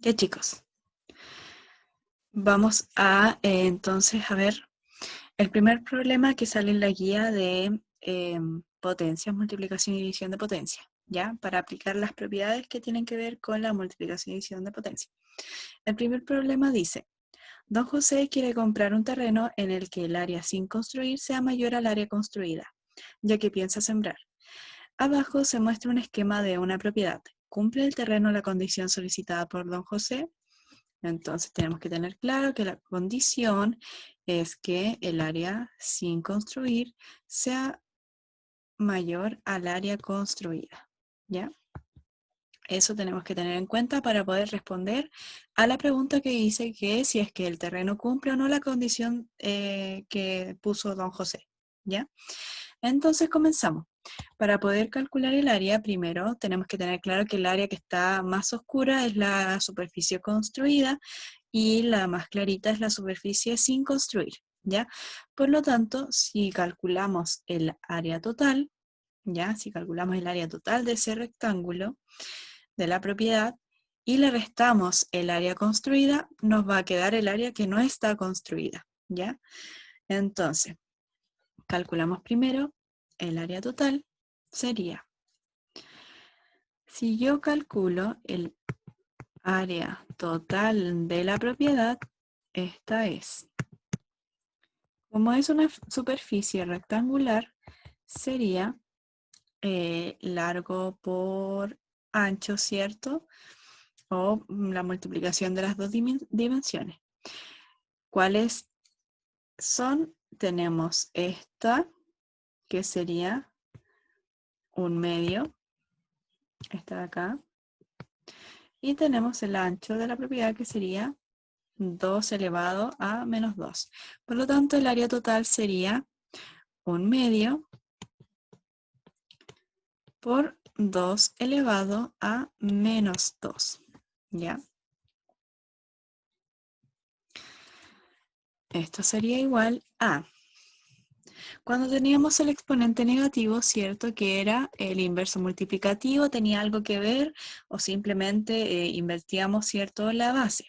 Ya chicos, vamos a entonces a ver el primer problema que sale en la guía de potencias, multiplicación y división de potencia, ¿ya? Para aplicar las propiedades que tienen que ver con la multiplicación y división de potencia. El primer problema dice, don José quiere comprar un terreno en el que el área sin construir sea mayor al área construida, ya que piensa sembrar. Abajo se muestra un esquema de una propiedad. ¿Cumple el terreno la condición solicitada por don José? Entonces tenemos que tener claro que la condición es que el área sin construir sea mayor al área construida, ¿ya? Eso tenemos que tener en cuenta para poder responder a la pregunta que dice que si es que el terreno cumple o no la condición que puso don José, ¿ya? Entonces comenzamos. Para poder calcular el área, primero tenemos que tener claro que el área que está más oscura es la superficie construida y la más clarita es la superficie sin construir, ¿ya? Por lo tanto, si calculamos el área total, ¿ya? Si calculamos el área total de ese rectángulo de la propiedad y le restamos el área construida, nos va a quedar el área que no está construida, ¿ya? Entonces, calculamos primero el área total, sería, si yo calculo el área total de la propiedad, esta es. Como es una superficie rectangular, sería largo por ancho, ¿cierto? O la multiplicación de las dos dimensiones. ¿Cuáles son? Tenemos esta, que sería un medio, esta de acá, y tenemos el ancho de la propiedad, que sería 2 elevado a menos 2. Por lo tanto, el área total sería un medio por 2 elevado a menos 2, ¿ya? Esto sería igual a, cuando teníamos el exponente negativo, ¿cierto? Que era el inverso multiplicativo, tenía algo que ver, o simplemente invertíamos, ¿cierto? La base.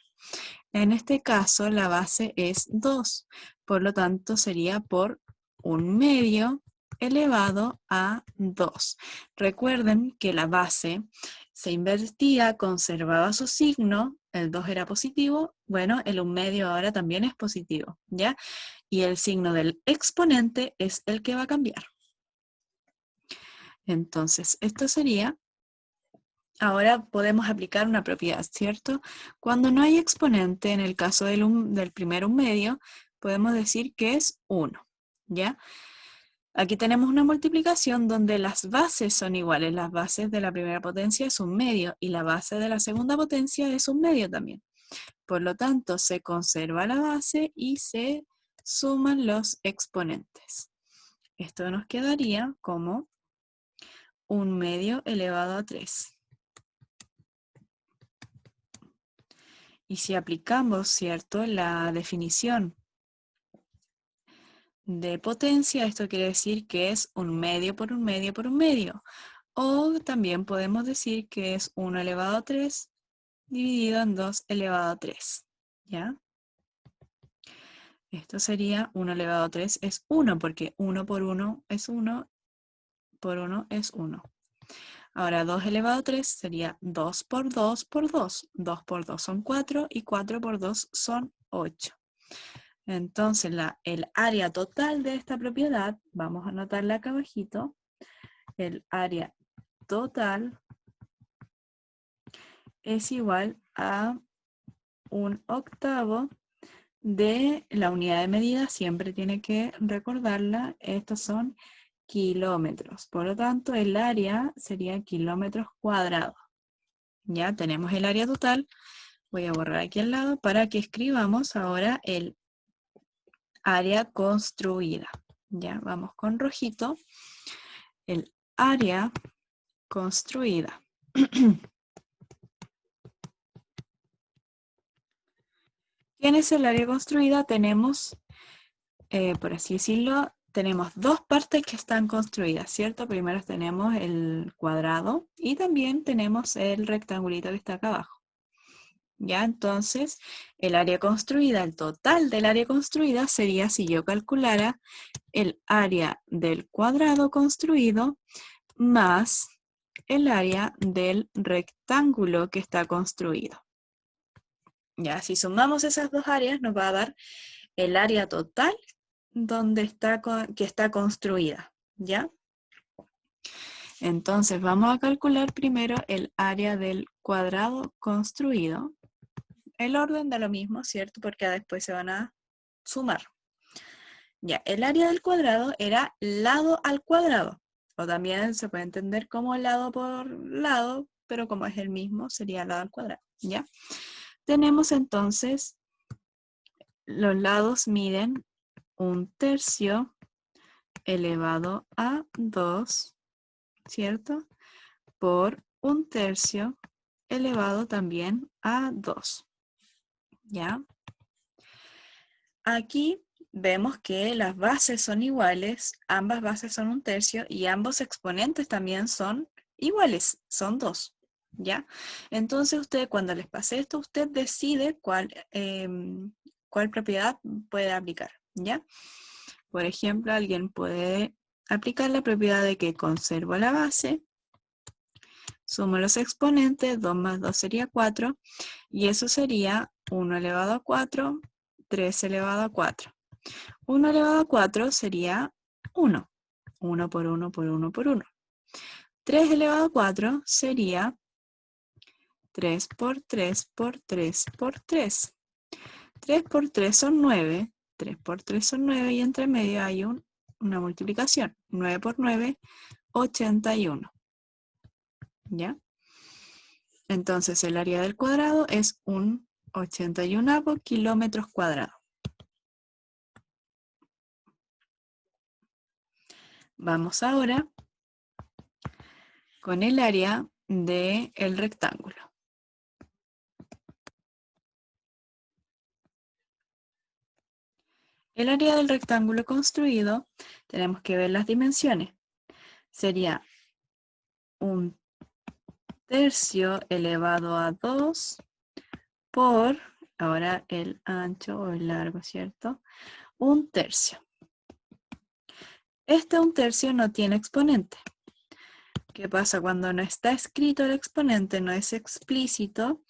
En este caso, la base es 2, por lo tanto sería por un medio elevado a 2. Recuerden que la base se invertía, conservaba su signo, el 2 era positivo, bueno, el 1 medio ahora también es positivo, ¿ya? Y el signo del exponente es el que va a cambiar. Entonces, esto sería, ahora podemos aplicar una propiedad, ¿cierto? Cuando no hay exponente, en el caso del primer 1 medio, podemos decir que es 1, ¿ya? Aquí tenemos una multiplicación donde las bases son iguales. Las bases de la primera potencia es 1 medio y la base de la segunda potencia es 1 medio también. Por lo tanto, se conserva la base y se suman los exponentes. Esto nos quedaría como 1 medio elevado a 3. Y si aplicamos, ¿cierto?, la definición de potencia, esto quiere decir que es 1 medio por 1 medio por 1 medio. O también podemos decir que es 1 elevado a 3 dividido en 2 elevado a 3. ¿Ya? Esto sería 1 elevado a 3 es 1, porque 1 por 1 es 1, por 1 es 1. Ahora 2 elevado a 3 sería 2 por 2 por 2. 2 por 2 son 4 y 4 por 2 son 8. Entonces el área total de esta propiedad, vamos a anotarla acá abajito, el área total es igual a 1/8 de la unidad de medida, siempre tiene que recordarla, estos son kilómetros. Por lo tanto, el área sería kilómetros cuadrados. Ya tenemos el área total. Voy a borrar aquí al lado para que escribamos ahora el área construida. Ya vamos con rojito. El área construida. ¿Quién es el área construida? Tenemos, por así decirlo, tenemos dos partes que están construidas, ¿cierto? Primero tenemos el cuadrado y también tenemos el rectangulito que está acá abajo. ¿Ya? Entonces, el área construida, el total del área construida sería si yo calculara el área del cuadrado construido más el área del rectángulo que está construido. Ya, si sumamos esas dos áreas nos va a dar el área total que está construida, ¿ya? Entonces vamos a calcular primero el área del cuadrado construido. El orden da lo mismo, ¿cierto? Porque después se van a sumar. Ya, el área del cuadrado era lado al cuadrado. O también se puede entender como lado por lado, pero como es el mismo, sería lado al cuadrado, ¿ya? Tenemos entonces, los lados miden 1/3 elevado a 2, ¿cierto? Por 1/3 elevado también a 2, ¿ya? Aquí vemos que las bases son iguales, ambas bases son 1/3 y ambos exponentes también son iguales, son 2, ¿ya? Entonces usted, cuando les pase esto, usted decide cuál propiedad puede aplicar, ¿ya? Por ejemplo, alguien puede aplicar la propiedad de que conservo la base, sumo los exponentes, 2 más 2 sería 4, y eso sería 1 elevado a 4, 3 elevado a 4. 1 elevado a 4 sería 1. 1 por 1 por 1 por 1. 3 elevado a 4 sería 3 por 3 por 3 por 3. 3 por 3 son 9. 3 por 3 son 9 y entre medio hay una multiplicación. 9 por 9, 81. ¿Ya? Entonces el área del cuadrado es un 81 kilómetros cuadrados. Vamos ahora con el área del rectángulo. El área del rectángulo construido, tenemos que ver las dimensiones. Sería 1/3 elevado a 2 por, ahora el ancho o el largo, ¿cierto? 1/3. Este 1/3 no tiene exponente. ¿Qué pasa? Cuando no está escrito el exponente, no es explícito,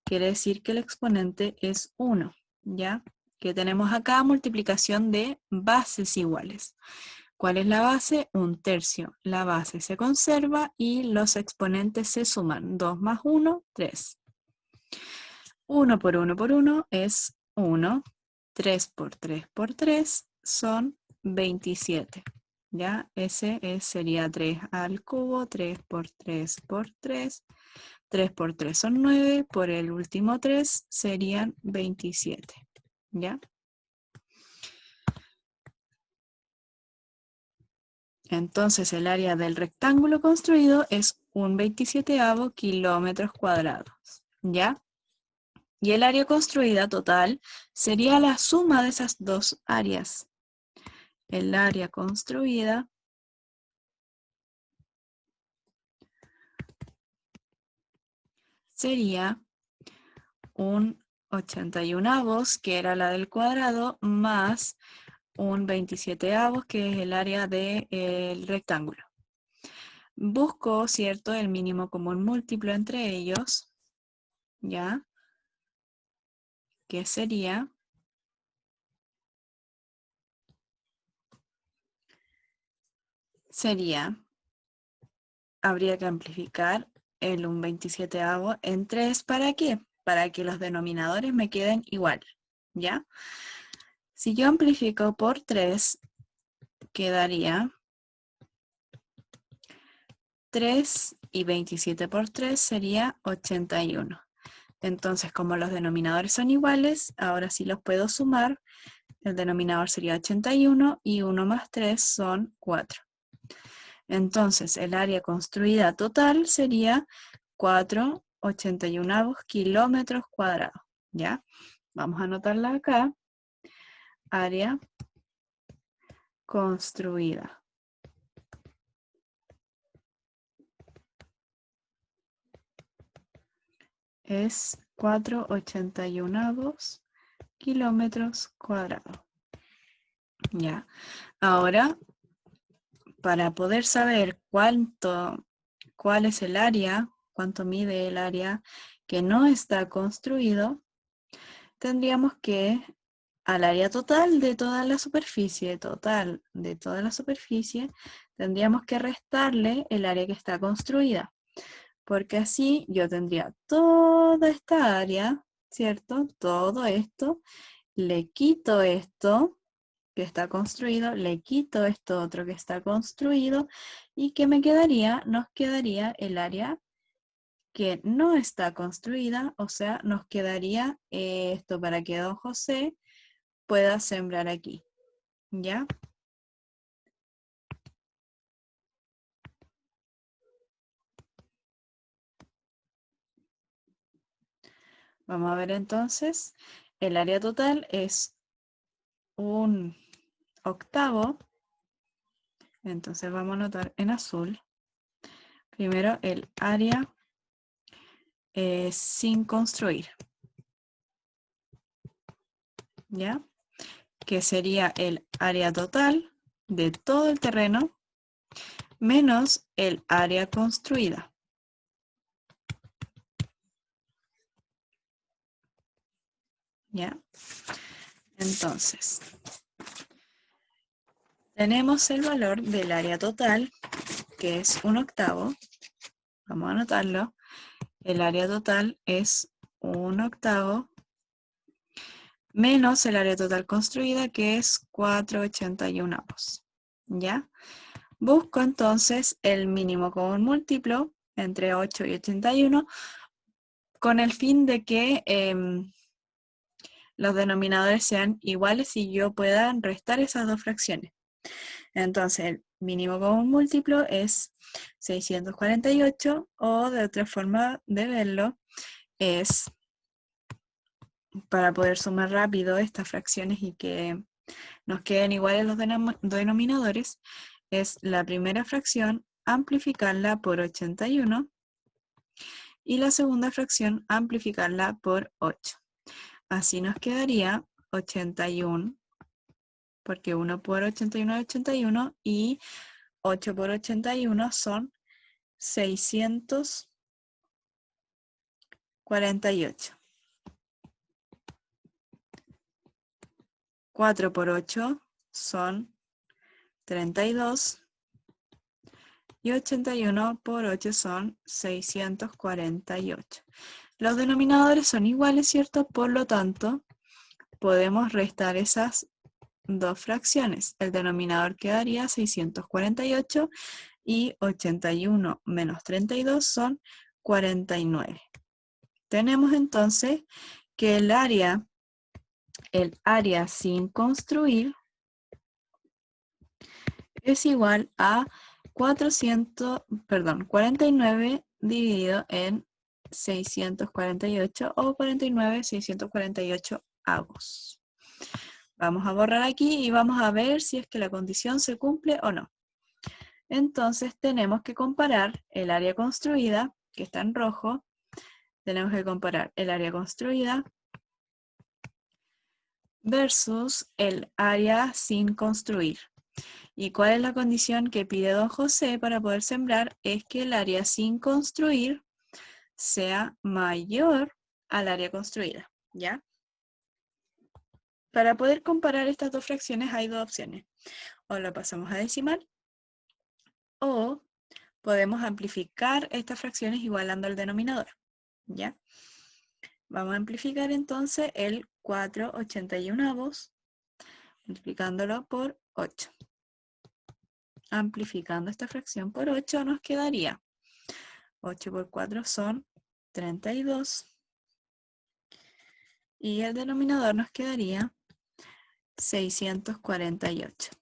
quiere decir que el exponente es 1, ¿ya? Que tenemos acá multiplicación de bases iguales. ¿Cuál es la base? 1/3. La base se conserva y los exponentes se suman. 2 más 1, 3. 1 por 1 por 1 es 1. 3 por 3 por 3 son 27. ¿Ya? Ese sería 3 al cubo. 3 por 3 por 3. 3 por 3 son 9. Por el último 3 serían 27. ¿Ya? Entonces el área del rectángulo construido es un 27avo kilómetros cuadrados, ¿ya? Y el área construida total sería la suma de esas dos áreas. El área construida sería un 81avos, que era la del cuadrado, más un 27avos, que es el área del rectángulo. Busco, ¿cierto?, el mínimo común múltiplo entre ellos, ¿ya? Que sería habría que amplificar el 1/27avo en 3. ¿Para qué? Para que los denominadores me queden igual, ¿ya? Si yo amplifico por 3, quedaría 3 y 27 por 3 sería 81. Entonces, como los denominadores son iguales, ahora sí los puedo sumar. El denominador sería 81 y 1 más 3 son 4. Entonces, el área construida total sería 4/81 kilómetros cuadrados. ¿Ya? Vamos a anotarla acá. Área construida. Es 4,81 kilómetros cuadrados. Ya. Ahora, para poder saber cuál es el área, cuánto mide el área que no está construido, tendríamos que al área total de toda la superficie, tendríamos que restarle el área que está construida, porque así yo tendría toda esta área, ¿cierto? Todo esto, le quito esto que está construido, le quito esto otro que está construido, y ¿qué me quedaría? Nos quedaría el área que no está construida, o sea, nos quedaría esto para que don José pueda sembrar aquí, ¿ya? Vamos a ver entonces, el área total es 1/8, entonces vamos a anotar en azul, primero el área sin construir, ¿ya? Que sería el área total de todo el terreno menos el área construida. ¿Ya? Entonces, tenemos el valor del área total, que es 1/8. Vamos a anotarlo. El área total es 1/8 menos el área total construida, que es 4,81. ¿Ya? Busco entonces el mínimo común múltiplo entre 8 y 81 con el fin de que los denominadores sean iguales y yo pueda restar esas dos fracciones. Entonces, el mínimo común múltiplo es 648, o de otra forma de verlo es, para poder sumar rápido estas fracciones y que nos queden iguales los denominadores, es la primera fracción amplificarla por 81 y la segunda fracción amplificarla por 8. Así nos quedaría 81, porque 1 por 81 es 81, y 8 por 81 son 648. 4 por 8 son 32. Y 81 por 8 son 648. Los denominadores son iguales, ¿cierto? Por lo tanto, podemos restar esas dos fracciones. El denominador quedaría 648 y 81 menos 32 son 49. Tenemos entonces que el área sin construir es igual a 49 dividido en 648, o 49,648 avos. Vamos a borrar aquí y vamos a ver si es que la condición se cumple o no. Entonces tenemos que comparar el área construida, que está en rojo. Tenemos que comparar el área construida versus el área sin construir. ¿Y cuál es la condición que pide don José para poder sembrar? Es que el área sin construir sea mayor al área construida, ¿ya? Para poder comparar estas dos fracciones hay dos opciones. O lo pasamos a decimal, o podemos amplificar estas fracciones igualando el denominador, ¿ya? Vamos a amplificar entonces el 4,81 multiplicándolo por 8. Amplificando esta fracción por 8 nos quedaría 8 por 4 son 32. Y el denominador nos quedaría 648.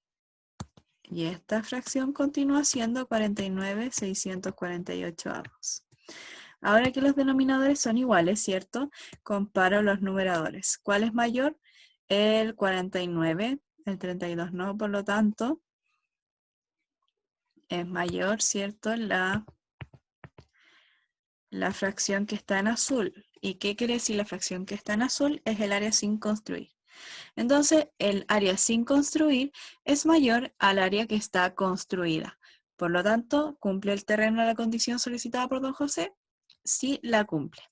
Y esta fracción continúa siendo 49,648 avos. Ahora que los denominadores son iguales, ¿cierto? Comparo los numeradores. ¿Cuál es mayor? El 49, el 32 no, por lo tanto, es mayor, ¿cierto? La la fracción que está en azul. ¿Y qué quiere decir la fracción que está en azul? Es el área sin construir. Entonces, el área sin construir es mayor al área que está construida. Por lo tanto, ¿cumple el terreno la condición solicitada por don José? Sí, la cumple.